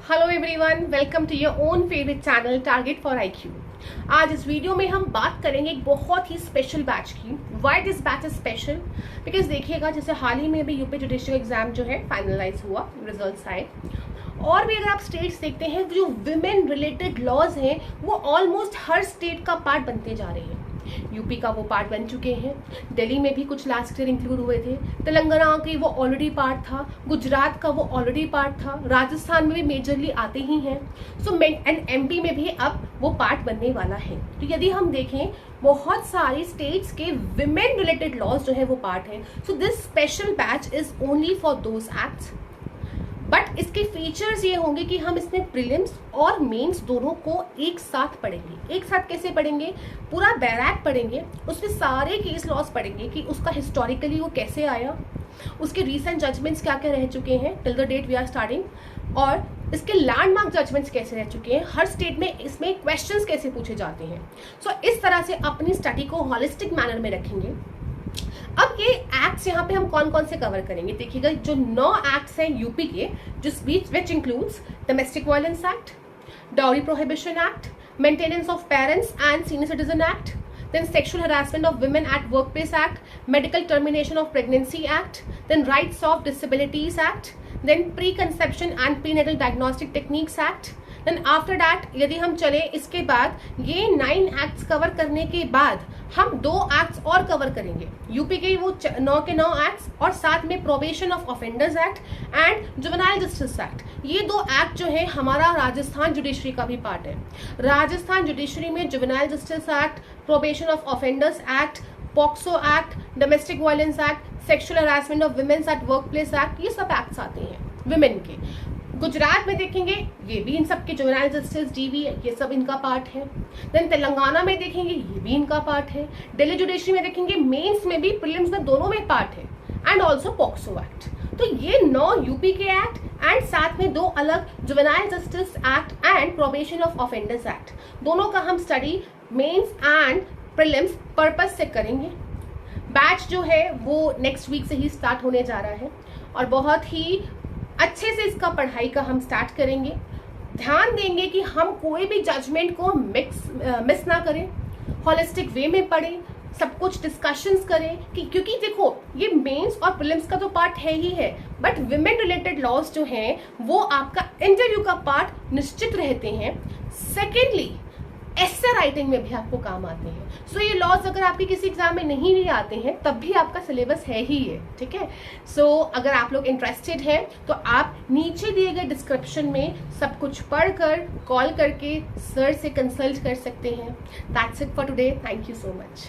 Hello everyone, welcome to your own favourite channel target for IQ। आज इस video में हम बात करेंगे एक बहुत ही स्पेशल बैच की। Why this batch is special? Because देखिएगा, जैसे हाल ही में भी यूपी जुडिशरी एग्जाम जो है फाइनलाइज हुआ, रिजल्ट्स आए, और भी अगर आप स्टेट्स देखते हैं जो विमेन रिलेटेड लॉज हैं वो ऑलमोस्ट हर स्टेट का पार्ट बनते जा रहे हैं। यूपी का वो पार्ट बन चुके हैं, दिल्ली में भी कुछ लास्ट ईयर इंक्लूड हुए थे, तेलंगाना के वो ऑलरेडी पार्ट था, गुजरात का वो ऑलरेडी पार्ट था, राजस्थान में भी मेजरली आते ही हैं, सो एंड MP में भी अब वो पार्ट बनने वाला है। तो यदि हम देखें, बहुत सारी स्टेट्स के विमेन रिलेटेड लॉज जो है वो पार्ट है। So this special batch is only for those acts, but इसके फीचर्स ये होंगे कि हम इसमें प्रीलिम्स और मेंस दोनों को एक साथ पढ़ेंगे। एक साथ कैसे पढ़ेंगे? पूरा बैराक पढ़ेंगे, उसमें सारे केस लॉस पढ़ेंगे कि उसका हिस्टोरिकली वो कैसे आया, उसके रीसेंट जजमेंट्स क्या क्या रह चुके हैं till the date we are starting, और इसके लैंडमार्क जजमेंट्स कैसे रह चुके हैं, हर स्टेट में इसमें क्वेश्चंस कैसे पूछे जाते हैं। सो इस तरह से अपनी स्टडी को हॉलिस्टिक मैनर में रखेंगे। अब ये एक्ट्स यहाँ पे हम कौन कौन से कवर करेंगे देखिएगा। जो 9 एक्ट्स हैं यूपी के, which includes domestic violence act, dowry prohibition act, maintenance of parents and senior citizen act, then sexual harassment of women at workplace act, medical termination of pregnancy act, then rights of disabilities act, then preconception and prenatal diagnostic techniques act, then after that यदि हम चले इसके बाद ये 9 acts cover करने के बाद हम 2 एक्ट्स और कवर करेंगे, यूपी के वो 9 के 9 एक्ट्स, और साथ में probation of offenders act and juvenile justice act. ये 2 एक्ट जो है हमारा राजस्थान जुडिशरी का भी पार्ट है। राजस्थान जुडिशरी में juvenile justice act, probation of offenders act, POCSO act, domestic violence act, sexual harassment of women's at work place act, ये सब एक्ट्स आते हैं विमेन के। गुजरात में देखेंगे, ये भी इन सब के जुवेनाइल जस्टिस DV ये सब इनका पार्ट है। देन तेलंगाना में देखेंगे, ये भी इनका पार्ट है। दिल्ली जुडिशरी में देखेंगे, मेंस में भी, प्रीलिम्स में, दोनों में पार्ट है, एंड ऑल्सो पॉक्सो एक्ट। तो ये 9 यूपी के एक्ट एंड साथ में 2 अलग juvenile justice act and probation of offenders act, दोनों का हम study mains and prelims purpose से करेंगे। बैच जो है वो नेक्स्ट वीक से ही स्टार्ट होने जा रहा है और बहुत ही अच्छे से इसका पढ़ाई का हम स्टार्ट करेंगे। ध्यान देंगे कि हम कोई भी जजमेंट को मिस ना करें, हॉलिस्टिक वे में पढ़ें, सब कुछ डिस्कशंस करें क्योंकि देखो, ये मेंस और प्रीलिम्स का तो पार्ट है ही है, बट विमेन रिलेटेड लॉज जो हैं वो आपका इंटरव्यू का पार्ट निश्चित रहते हैं। सेकेंडली, एस्से राइटिंग में भी आपको काम आते हैं। सो ये लॉज अगर आपके किसी एग्जाम में नहीं भी आते हैं तब भी आपका सिलेबस है ही है, ठीक है। सो अगर आप लोग इंटरेस्टेड हैं तो आप नीचे दिए गए डिस्क्रिप्शन में सब कुछ पढ़कर कॉल करके सर से कंसल्ट कर सकते हैं। That's it for today, thank you so much.